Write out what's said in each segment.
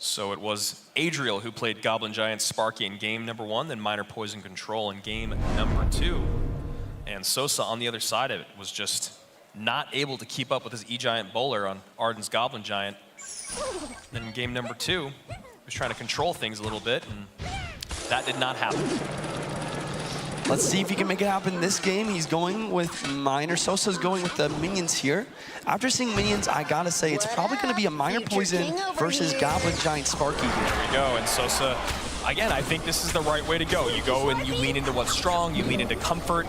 So it was Adriel who played Goblin Giant Sparky in game number 1, then Minor Poison Control in game number 2. And Sosaa on the other side of it was just not able to keep up with his E-Giant Bowler on Arden's Goblin Giant. Then in game number 2, he was trying to control things a little bit, and that did not happen. Let's see if he can make it happen in this game. He's going with Minor. Sosaa's going with the minions here. After seeing minions, I gotta say, it's probably gonna be a Minor Poison versus Goblin Giant Sparky here. There we go, and Sosaa, again, I think this is the right way to go. You go and you lean into what's strong, you lean into comfort.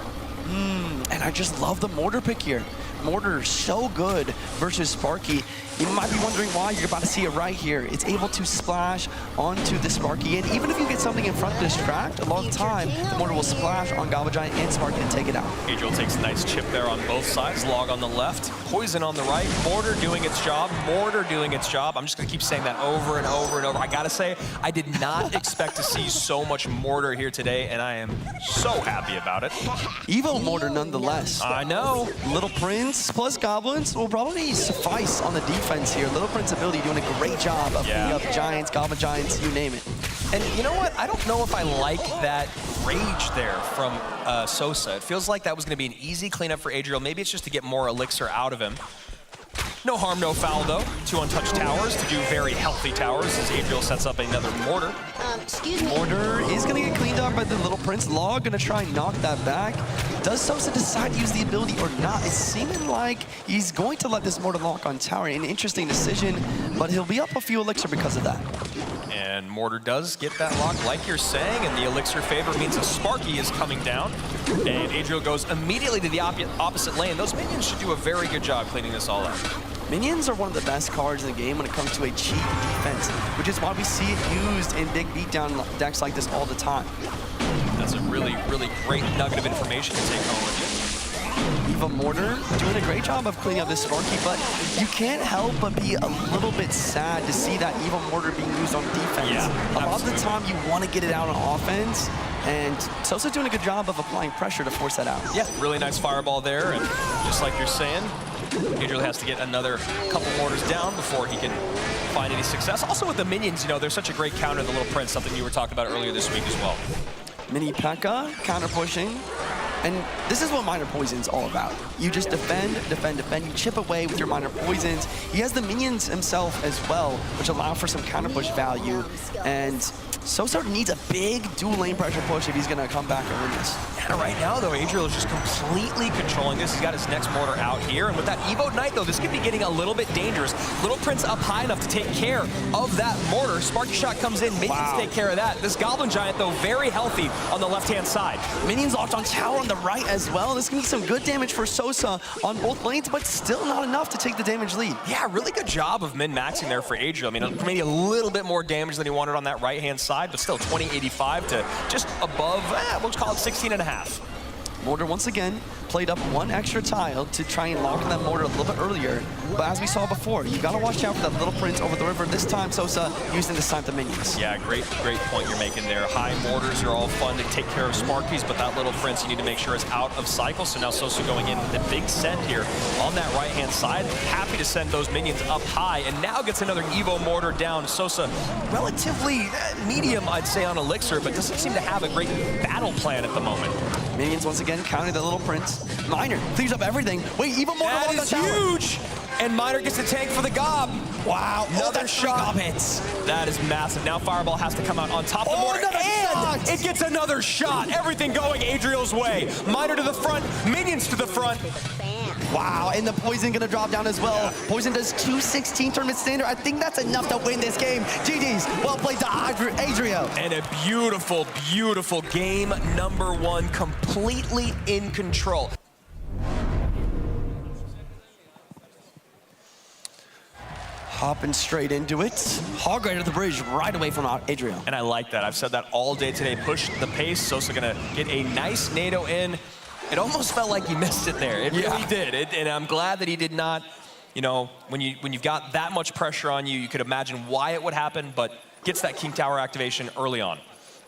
And I just love the Mortar pick here. Mortar is so good versus Sparky. You might be wondering why. You're about to see it right here. It's able to splash onto the Sparky, and even if you get something in front to distract, a lot of the time, the Mortar will splash on Goblin Giant and Sparky to take it out. Adriel takes a nice chip there on both sides. Log on the left, Poison on the right. Mortar doing its job. Mortar doing its job. I'm just going to keep saying that over and over and over. I got to say, I did not expect to see so much Mortar here today, and I am so happy about it. Evo Mortar nonetheless. I know. Little Prince plus Goblins will probably suffice on the defense here. Little Prince ability doing a great job of cleaning up Giants, Goblin Giants, you name it. And you know what? I don't know if I like that rage there from Sosaa. It feels like that was going to be an easy cleanup for Adriel. Maybe it's just to get more elixir out of him. No harm, no foul, though. 2 untouched towers to do very healthy towers as Adriel sets up another Mortar. Excuse me. Mortar is going to get cleaned up by the Little Prince. Log going to try and knock that back. Does Sosaa decide to use the ability or not? It's seeming like he's going to let this Mortar lock on tower. An interesting decision, but he'll be up a few elixir because of that. And Mortar does get that lock, like you're saying, and the elixir favor means a Sparky is coming down. And Adriel goes immediately to the opposite lane. Those minions should do a very good job cleaning this all up. Minions are one of the best cards in the game when it comes to a cheap defense, which is why we see it used in big beatdown decks like this all the time. That's a really, really great nugget of information to take home with you. Eva Mortar doing a great job of cleaning up this Sparky, but you can't help but be a little bit sad to see that Eva Mortar being used on defense. Yeah, a lot of the time you want to get it out on offense, and Sosaa doing a good job of applying pressure to force that out. Yeah, really nice fireball there, and just like you're saying, Adriel has to get another couple Mortars down before he can find any success. Also with the minions, you know, they're such a great counter to the Little Prince, something you were talking about earlier this week as well. Mini P.E.K.K.A, counter pushing. And this is what Minor Poison's all about. You just defend, defend, defend. You chip away with your Minor Poisons. He has the minions himself as well, which allow for some counter push value. And Sosaa needs a big dual lane pressure push if he's gonna come back and win this. And right now, though, Adriel is just completely controlling this. He's got his next Mortar out here. And with that Evo Knight, though, this could be getting a little bit dangerous. Little Prince up high enough to take care of that Mortar. Sparky Shot comes in, minions take care of that. This Goblin Giant, though, very healthy on the left-hand side. Minions locked on tower on the right as well. This can be some good damage for Sosaa on both lanes, but still not enough to take the damage lead. Yeah, really good job of min-maxing there for Adriel. I mean, maybe a little bit more damage than he wanted on that right-hand side, but still 2085 to just above, we'll call it 16.5. Mortar once again played up one extra tile to try and lock in that Mortar a little bit earlier. But as we saw before, you gotta watch out for that Little Prince over the river. This time, Sosaa using this time the minions. Yeah, great point you're making there. High Mortars are all fun to take care of Sparkies, but that Little Prince you need to make sure is out of cycle. So now Sosaa going in with a big send here on that right-hand side. Happy to send those minions up high, and now gets another Evo Mortar down. Sosaa relatively medium, I'd say, on elixir, but doesn't seem to have a great battle plan at the moment. Minions once again counting the Little Prince. Minor clears up everything. Wait, Evo Mortar that is huge! And Minor gets a tank for the Gob. Wow, another shot. Hits. That is massive. Now Fireball has to come out on top of the Mortar, and it gets another shot. Everything going Adriel's way. Minor to the front, minions to the front. Wow, and the Poison gonna drop down as well. Yeah. Poison does 216 tournament standard. I think that's enough to win this game. GG's, well played to Adriel. And a beautiful, beautiful game number 1, completely in control. Hopping straight into it. Hog right at the bridge right away from Adriel. And I like that. I've said that all day today. Push the pace. Sosaa gonna get a nice NATO in. It almost felt like he missed it there. It really did. And I'm glad that he did not, you know, when you've got that much pressure on you, you could imagine why it would happen, but gets that King Tower activation early on.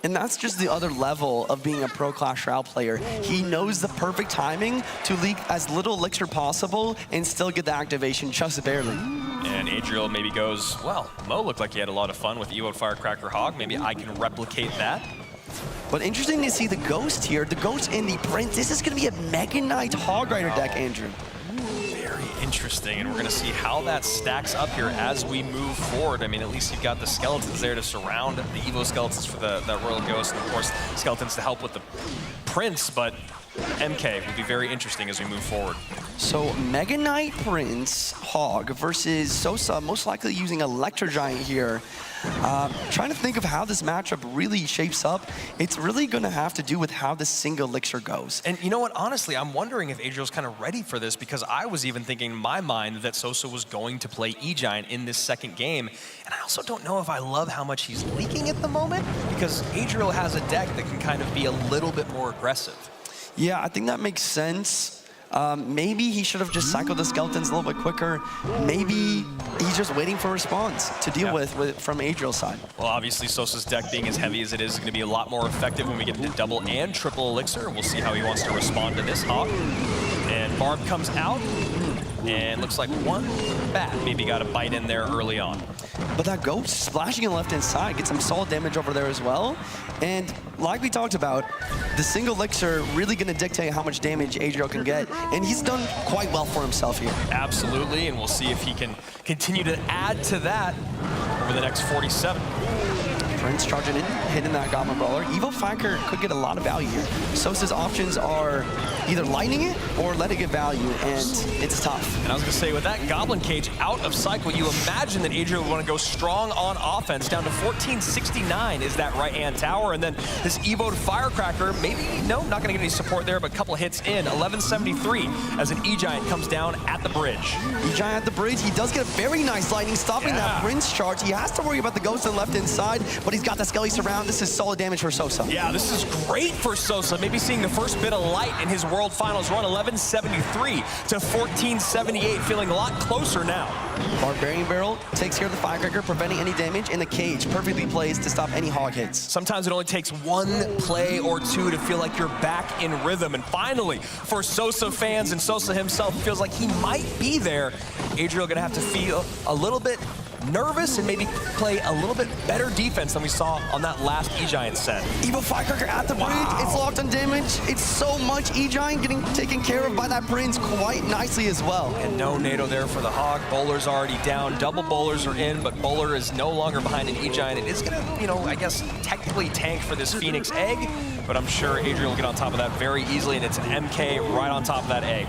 And that's just the other level of being a pro Clash Royale player. He knows the perfect timing to leak as little elixir possible and still get the activation just barely. And Adriel maybe goes, well, Mo looked like he had a lot of fun with Evo Firecracker Hog. Maybe I can replicate that. But interesting to see the Ghost here. The Ghost and the Prince. This is going to be a Mega Knight Hog Rider deck, Andrew. Very interesting, and we're going to see how that stacks up here as we move forward. I mean, at least you've got the skeletons there to surround the Evo skeletons for the Royal Ghost, and of course, skeletons to help with the Prince, but MK will be very interesting as we move forward. So Mega Knight Prince Hog versus Sosaa, most likely using Electro Giant here. Trying to think of how this matchup really shapes up. It's really going to have to do with how the single elixir goes. And you know what, honestly, I'm wondering if Adriel's kind of ready for this, because I was even thinking in my mind that Sosaa was going to play E-Giant in this second game. And I also don't know if I love how much he's leaking at the moment, because Adriel has a deck that can kind of be a little bit more aggressive. Yeah, I think that makes sense. Maybe he should have just cycled the skeletons a little bit quicker. Maybe he's just waiting for a response to deal with from Adriel's side. Well, obviously, Sosaa's deck being as heavy as it is going to be a lot more effective when we get into double and triple elixir. We'll see how he wants to respond to this hog. And Barb comes out, and looks like one bat maybe got a bite in there early on. But that Ghost splashing on the left-hand side gets some solid damage over there as well. And like we talked about, the single elixir really going to dictate how much damage Adriel can get. And he's done quite well for himself here. Absolutely, and we'll see if he can continue to add to that over the next 47. Prince charging in, hitting that Goblin Brawler. Evo Firecracker could get a lot of value here. Sosaa's options are either lightning it or letting it value, and it's tough. And I was going to say, with that Goblin Cage out of cycle, you imagine that Adriel would want to go strong on offense. Down to 1469 is that right-hand tower, and then this Evoed Firecracker, maybe, no, not going to get any support there, but a couple hits in. 1173 as an E-Giant comes down at the bridge. E-Giant at the bridge, he does get a very nice lightning, stopping that Prince charge. He has to worry about the Ghost on the left-hand side, but he's got the Skelly Surround. This is solid damage for Sosaa. Yeah, this is great for Sosaa. Maybe seeing the first bit of light in his World Finals run, 1173 to 1478, feeling a lot closer now. Barbarian Barrel takes care of the Firecracker, preventing any damage, and the Cage perfectly plays to stop any hog hits. Sometimes it only takes one play or two to feel like you're back in rhythm. And finally, for Sosaa fans and Sosaa himself, feels like he might be there. Adriel gonna have to feel a little bit nervous and maybe play a little bit better defense than we saw on that last E-Giant set. Evo Firecracker at the bridge. It's locked on damage. It's so much E-Giant getting taken care of by that Prince quite nicely as well. And no NATO there for the Hog. Bowler's already down. Double Bowlers are in, but Bowler is no longer behind an E-Giant. It is gonna, you know, I guess technically tank for this Phoenix Egg, but I'm sure Adriel will get on top of that very easily, and it's an MK right on top of that egg.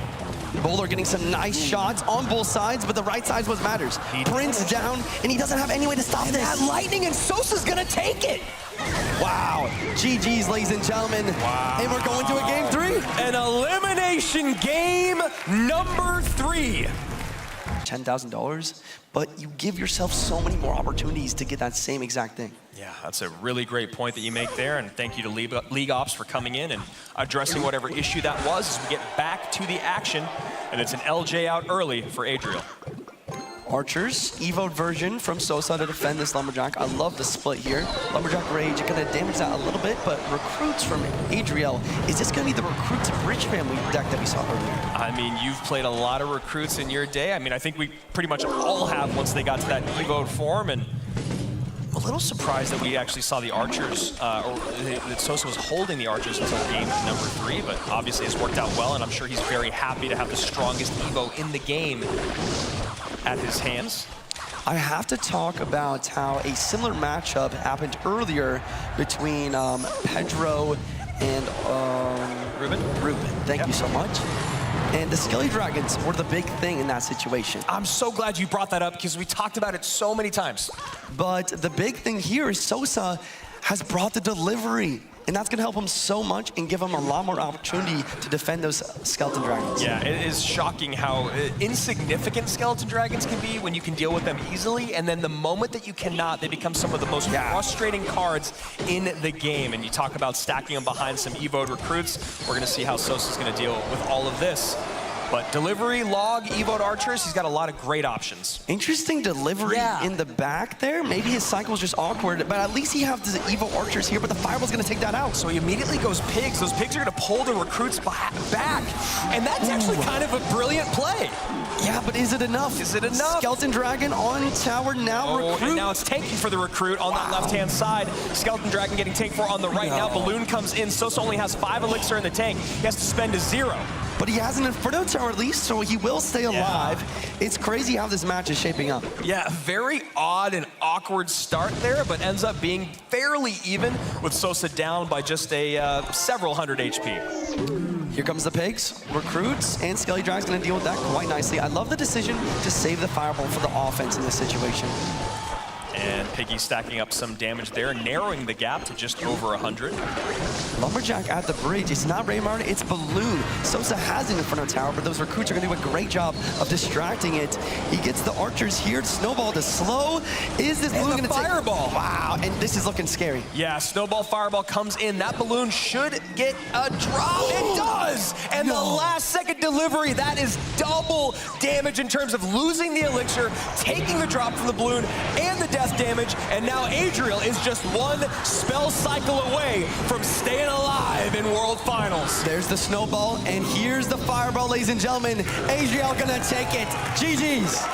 Bowler getting some nice shots on both sides, but the right side's what matters. Prince down, and he doesn't have any way to stop this. That lightning, and Sosaa's gonna take it. Wow. GG's, ladies and gentlemen. Wow. And we're going to a game 3. An elimination game number 3. $10,000, but you give yourself so many more opportunities to get that same exact thing. Yeah, that's a really great point that you make there, and thank you to League Ops for coming in and addressing whatever issue that was as we get back to the action, and it's an LJ out early for Adriel. Archers, Evoed version from Sosaa to defend this Lumberjack. I love the split here. Lumberjack Rage, gonna damage that a little bit, but recruits from Adriel. Is this gonna be the Recruits Bridge family deck that we saw earlier? I mean, you've played a lot of recruits in your day. I mean, I think we pretty much all have once they got to that Evoed form, and I'm a little surprised that we actually saw the Archers, or that Sosaa was holding the Archers until game number 3, but obviously it's worked out well, and I'm sure he's very happy to have the strongest Evo in the game at his hands. I have to talk about how a similar matchup happened earlier between Pedro and Ruben. Thank you so much. And the Skelly Dragons were the big thing in that situation. I'm so glad you brought that up because we talked about it so many times. But the big thing here is Sosaa has brought the delivery. And that's going to help him so much and give him a lot more opportunity to defend those Skeleton Dragons. Yeah, it is shocking how insignificant Skeleton Dragons can be when you can deal with them easily, and then the moment that you cannot, they become some of the most frustrating cards in the game. And you talk about stacking them behind some Evoed recruits. We're going to see how Sosaa's going to deal with all of this. But delivery, log, Evoed Archers, he's got a lot of great options. Interesting delivery in the back there. Maybe his cycle's just awkward, but at least he has the Evo Archers here, but the Fireball's gonna take that out. So he immediately goes Pigs. Those Pigs are gonna pull the recruits back. And that's actually kind of a brilliant play. Yeah, but is it enough? Is it enough? Skeleton Dragon on tower now. Recruit. And now it's tanking for the Recruit on that left-hand side. Skeleton Dragon getting tanked for on the right. Now Balloon comes in. Sosaa only has 5 elixir in the tank. He has to spend a 0. But he has an Inferno Tower at least, so he will stay alive. It's crazy how this match is shaping up. Yeah, very odd and awkward start there, but ends up being fairly even with Sosaa down by just a several hundred HP. Here comes the pigs. Recruits and Skelly Drag's gonna deal with that quite nicely. I love the decision to save the Fireball for the offense in this situation. And Piggy stacking up some damage there, narrowing the gap to just over 100. Lumberjack at the bridge. It's not Raymar, it's Balloon. Sosaa has an Inferno Tower, but those Recruits are gonna do a great job of distracting it. He gets the archers here. Snowball to slow. Is this Balloon gonna Fireball. Wow, and this is looking scary. Yeah, Snowball Fireball comes in. That Balloon should get a drop. It does! And the last second delivery, that is double damage in terms of losing the elixir, taking the drop from the Balloon, and the death damage. And now Adriel is just one spell cycle away from staying alive in World Finals. There's the Snowball, and here's the Fireball, ladies and gentlemen. Adriel gonna take it. GG's.